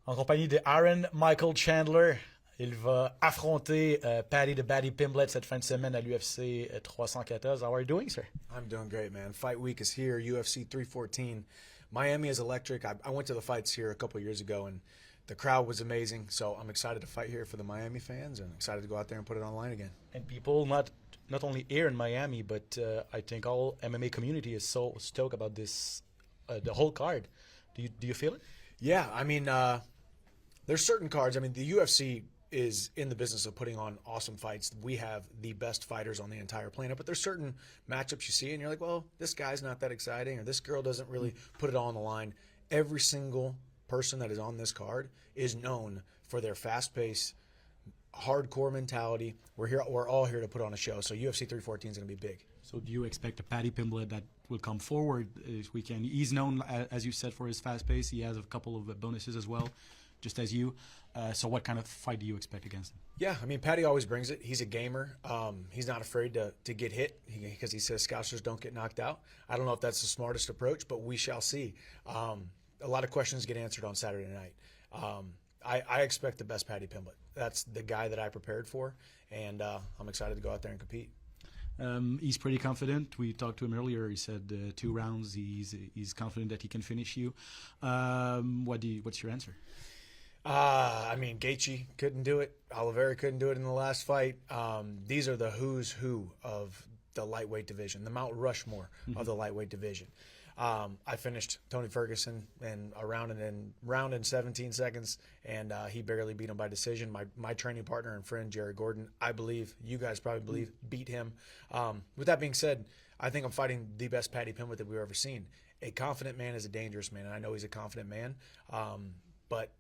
En compagnie de Aaron Michael Chandler. Il va affronter Paddy the Baddy Pimblett cette fin de semaine à l'UFC 314. How are you doing, sir? I'm doing great, man. Fight week is here, UFC 314. Miami is electric. I went to the fights here a couple years ago, and the crowd was amazing. So I'm excited to fight here for the Miami fans, and excited to go out there and put it online again. And people not only here in Miami, but I think all MMA community is so stoked about this, the whole card. Do you feel it? Yeah, I mean, there's certain cards. I mean, the UFC is in the business of putting on awesome fights. We have the best fighters on the entire planet, but there's certain matchups you see and you're like, well, this guy's not that exciting, or this girl doesn't really put it all on the line. Every single person that is on this card is known for their fast-paced, hardcore mentality. We're all here to put on a show. So UFC 314 is going to be big. So do you expect a Paddy Pimblett that will come forward this weekend? He's known, as you said, for his fast pace. He has a couple of bonuses as well, just as you. So what kind of fight do you expect against him? Yeah, I mean, Paddy always brings it. He's a gamer. He's not afraid to get hit because he says Scousers don't get knocked out. I don't know if that's the smartest approach, but we shall see. A lot of questions get answered on Saturday night. I expect the best Paddy Pimblett. That's the guy that I prepared for, and I'm excited to go out there and compete. He's pretty confident. We talked to him earlier. He said 2 rounds. He's confident that he can finish you. What's your answer? I mean, Gaethje couldn't do it. Oliveira couldn't do it in the last fight. These are the who's who of the lightweight division, the Mount Rushmore of the lightweight division. I finished Tony Ferguson in a round in 17 seconds, and he barely beat him by decision. My training partner and friend, Jared Gordon, I believe, you guys probably believe, beat him. With that being said, I think I'm fighting the best Paddy Pimblett that we've ever seen. A confident man is a dangerous man, and I know he's a confident man. But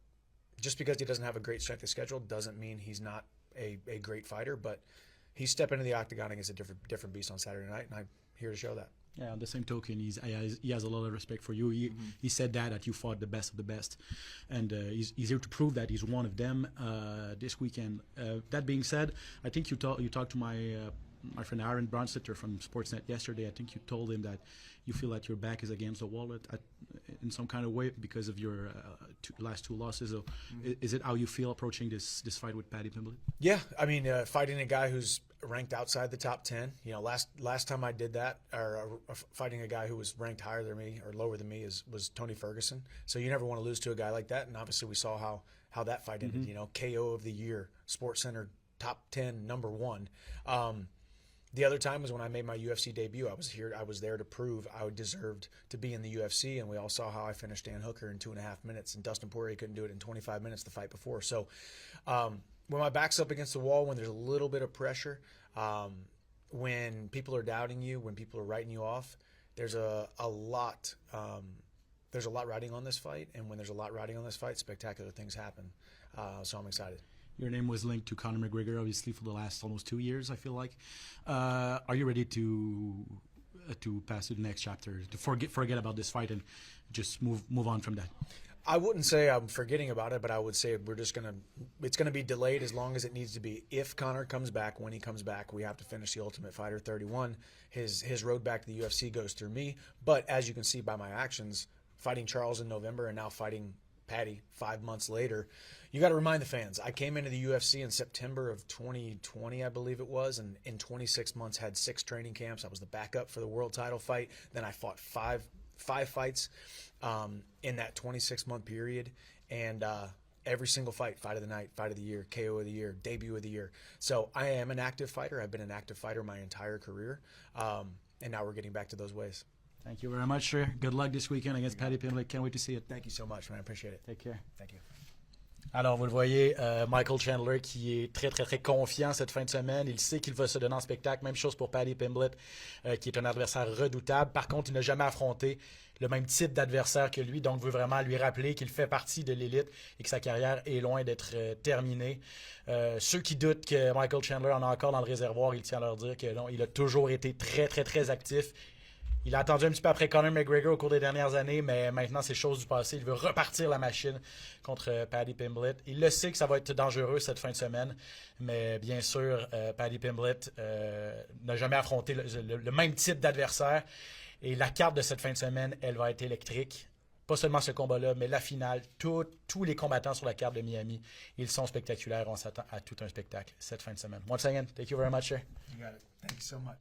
just because he doesn't have a great strength of schedule doesn't mean he's not a great fighter. But he's stepping into the octagon against a different beast on Saturday night, and I'm here to show that. Yeah, on the same token, he has a lot of respect for you. He said that you fought the best of the best, and he's here to prove that he's one of them this weekend. That being said, I think you talked to my friend Aaron Bronstetter from Sportsnet yesterday. I think you told him that you feel that your back is against the wall in some kind of way because of your last 2 losses. So is it how you feel approaching this fight with Paddy Pimblett? Yeah, I mean, fighting a guy who's ranked outside the top 10. You know, last time I did that, or fighting a guy who was ranked higher than me or lower than me was Tony Ferguson. So you never want to lose to a guy like that. And obviously we saw how that fight ended. You know, KO of the year, SportsCenter top 10, number 1. The other time was when I made my UFC debut. I was there to prove I deserved to be in the UFC, and we all saw how I finished Dan Hooker in 2.5 minutes, and Dustin Poirier couldn't do it in 25 minutes the fight before. So when my back's up against the wall, when there's a little bit of pressure, when people are doubting you, when people are writing you off, there's a lot riding on this fight, and when there's a lot riding on this fight, spectacular things happen. So I'm excited. Your name was linked to Conor McGregor, obviously, for the last almost 2 years, I feel like. Are you ready to pass to the next chapter, to forget about this fight and just move on from that? I wouldn't say I'm forgetting about it, but I would say it's gonna be delayed as long as it needs to be. If Conor comes back, when he comes back, we have to finish the Ultimate Fighter 31. His road back to the UFC goes through me. But as you can see by my actions, fighting Charles in November and now fighting Paddy 5 months later, you got to remind the fans. I came into the UFC in September of 2020, I believe it was, and in 26 months had 6 training camps. I was the backup for the world title fight. Then I fought five fights in that 26-month period, and every single fight of the night, fight of the year, KO of the year, debut of the year. So I am an active fighter. I've been an active fighter my entire career, and now we're getting back to those ways. Thank you very much, sir. Good luck this weekend against Paddy Pimblett. Can't wait to see it. Thank you so much, man. I appreciate it. Take care. Thank you. Alors, vous le voyez, Michael Chandler qui est très, très, très confiant cette fin de semaine. Il sait qu'il va se donner en spectacle. Même chose pour Paddy Pimblett, qui est un adversaire redoutable. Par contre, il n'a jamais affronté le même type d'adversaire que lui. Donc, veut vraiment lui rappeler qu'il fait partie de l'élite et que sa carrière est loin d'être terminée. Ceux qui doutent que Michael Chandler en a encore dans le réservoir, il tient à leur dire que non, il a toujours été très, très, très actif. Il a attendu un petit peu après Conor McGregor au cours des dernières années, mais maintenant c'est chose du passé. Il veut repartir la machine contre Paddy Pimblett. Il le sait que ça va être dangereux cette fin de semaine, mais bien sûr, Paddy Pimblett n'a jamais affronté le même type d'adversaire. Et la carte de cette fin de semaine, elle va être électrique. pas seulement ce combat-là, mais la finale, tous les combattants sur la carte de Miami, ils sont spectaculaires. On s'attend à tout un spectacle cette fin de semaine. Once again, thank you very much, sir. You got it. Thank you so much.